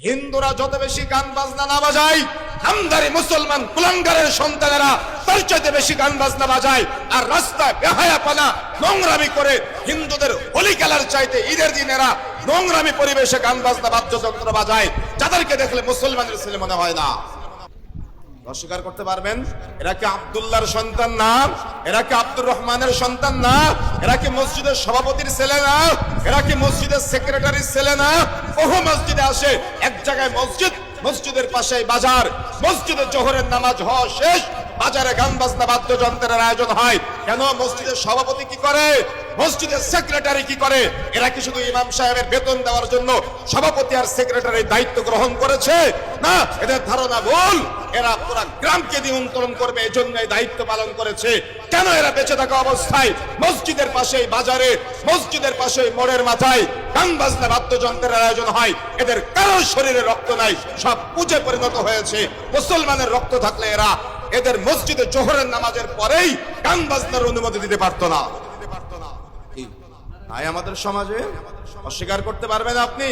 হিন্দুরা যত বেশি গান বাজনা না বাজায়, হামদারি মুসলমান কুলাঙ্গারের সন্তানেরা তার চাইতে বেশি গান বাজনা বাজায়, আর রাস্তায় বেহায়াপনা নোংরামি করে হিন্দুদের হোলি খেলার চাইতে ঈদের দিনেরা নোংরামি পরিবেশে গান বাজনা বাদ্যযন্ত্র বাজায়, যাদেরকে দেখলে মুসলমানের ছেলে মনে হয় না। অস্বীকার করতে পারবেন? এরা কি আব্দুল্লাহর সন্তান না? এরা কি আব্দুর রহমানের সন্তান না? এরা কি মসজিদের সভাপতির ছেলে না? এরা কি মসজিদের সেক্রেটারির ছেলে না? বহু মসজিদে আসে, এক জায়গায় মসজিদ, মসজিদের পাশে বাজার, মসজিদে জোহরের নামাজ হওয়া শেষ, বাজারে গান বাজনা বাদ্যযন্ত্রের আয়োজন হয়। কেন? মসজিদের সভাপতি কি করে? মসজিদের সেক্রেটারি কি করে? এরা কি শুধু ইমাম সাহেবের বেতন দেওয়ার জন্য সভাপতি আর সেক্রেটারির দায়িত্ব গ্রহণ করেছে? না, এদের ধারণা ভুল। এরা পুরো গ্রামকে নিয়ন্ত্রণ করবে, এই জন্য দায়িত্ব পালন করেছে। কেন? এরা বেঁচে থাকা অবস্থায় মসজিদের পাশেই বাজারে, মসজিদের পাশেই মোড়ের মাথায় গান বাজনা বাদ্যযন্ত্রের আয়োজন হয়। এদের কারোর শরীরে রক্ত নাই, সব পুজে পরিণত হয়েছে। মুসলমানের রক্ত থাকলে এরা এদের মসজিদে জোহরের নামাজের পরেই গান বাজনার অনুমতি দিতে পারতো না। তাই আমাদের সমাজে অস্বীকার করতে পারবেন আপনি?